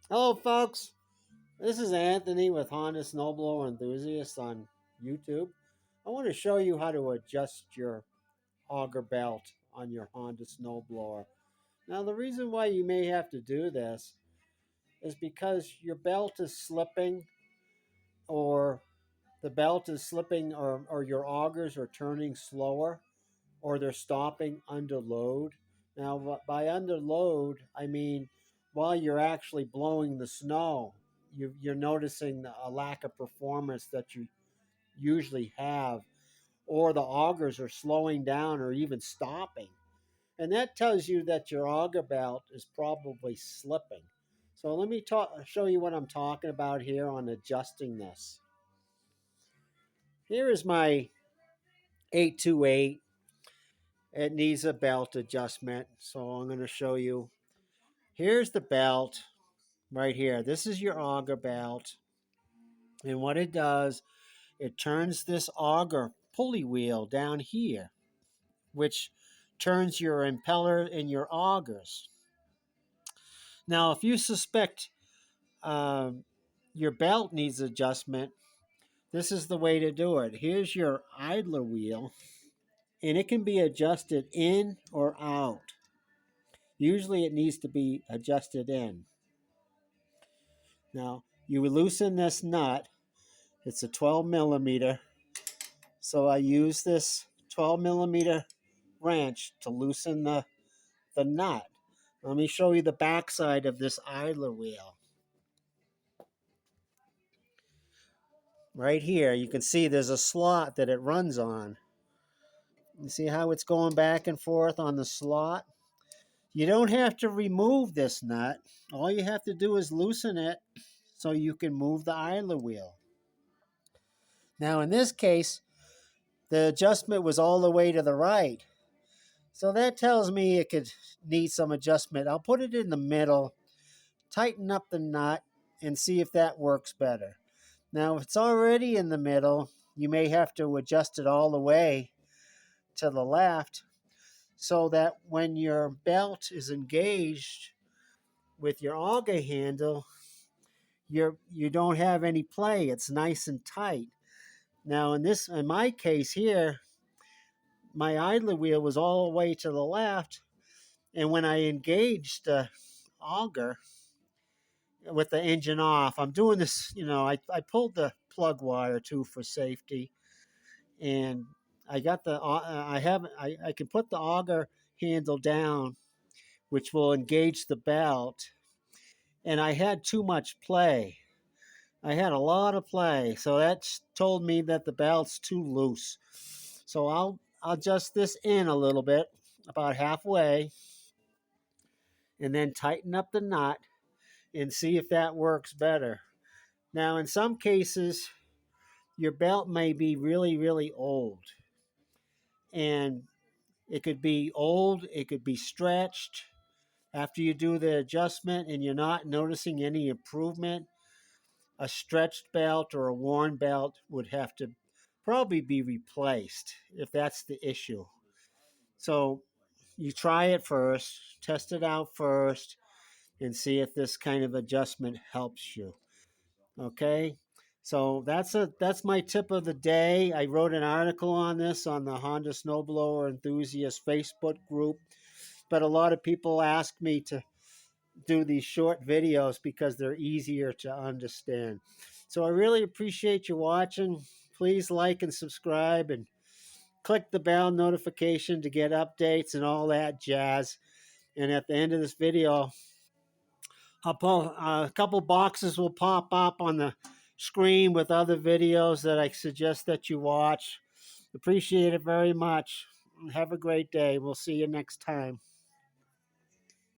Hello, folks. This is Anthony with Honda Snowblower Enthusiast on YouTube. I want to show you how to adjust your auger belt on your Honda Snowblower. Now, the reason why you may have to do this is because your belt is slipping, or the belt is slipping, or your augers are turning slower, or they're stopping under load. Now, by under load, I mean while you're actually blowing the snow, you're noticing a lack of performance that you usually have, or the augers are slowing down or even stopping. And that tells you that your auger belt is probably slipping. So let me show you what I'm talking about here on adjusting this. Here is my 828. It needs a belt adjustment. So I'm going to show you. Here's the belt right here. This is your auger belt. And what it does, it turns this auger pulley wheel down here, which turns your impeller and your augers. Now, if you suspect your belt needs adjustment, this is the way to do it. Here's your idler wheel, and it can be adjusted in or out. Usually it needs to be adjusted in. Now, you loosen this nut. It's a 12 millimeter. So I use this 12 millimeter wrench to loosen the nut. Let me show you the backside of this idler wheel. Right here, you can see there's a slot that it runs on. You see how it's going back and forth on the slot? You don't have to remove this nut. All you have to do is loosen it so you can move the idler wheel. Now in this case, the adjustment was all the way to the right. So that tells me it could need some adjustment. I'll put it in the middle, tighten up the nut, and see if that works better. Now, if it's already in the middle, you may have to adjust it all the way to the left so that when your belt is engaged with your auger handle, you don't have any play. It's nice and tight. Now, in my case here, my idler wheel was all the way to the left, and when I engaged the auger with the engine off, I'm doing this, I pulled the plug wire too for safety, and I got I can put the auger handle down, which will engage the belt, and I had too much play. I had a lot of play, so that told me that the belt's too loose. So I'll adjust this in a little bit, about halfway, and then tighten up the nut and see if that works better. Now, in some cases, your belt may be really, really old. And it could be old, it could be stretched. After you do the adjustment and you're not noticing any improvement, a stretched belt or a worn belt would have to probably be replaced if that's the issue. So you try it first, test it out first, and see if this kind of adjustment helps you. Okay? So that's my tip of the day. I wrote an article on this on the Honda Snowblower Enthusiast Facebook group, but a lot of people ask me to do these short videos because they're easier to understand. So I really appreciate you watching. Please like and subscribe and click the bell notification to get updates and all that jazz. And at the end of this video, a couple boxes will pop up on the screen with other videos that I suggest that you watch. Appreciate it very much. Have a great day. We'll see you next time.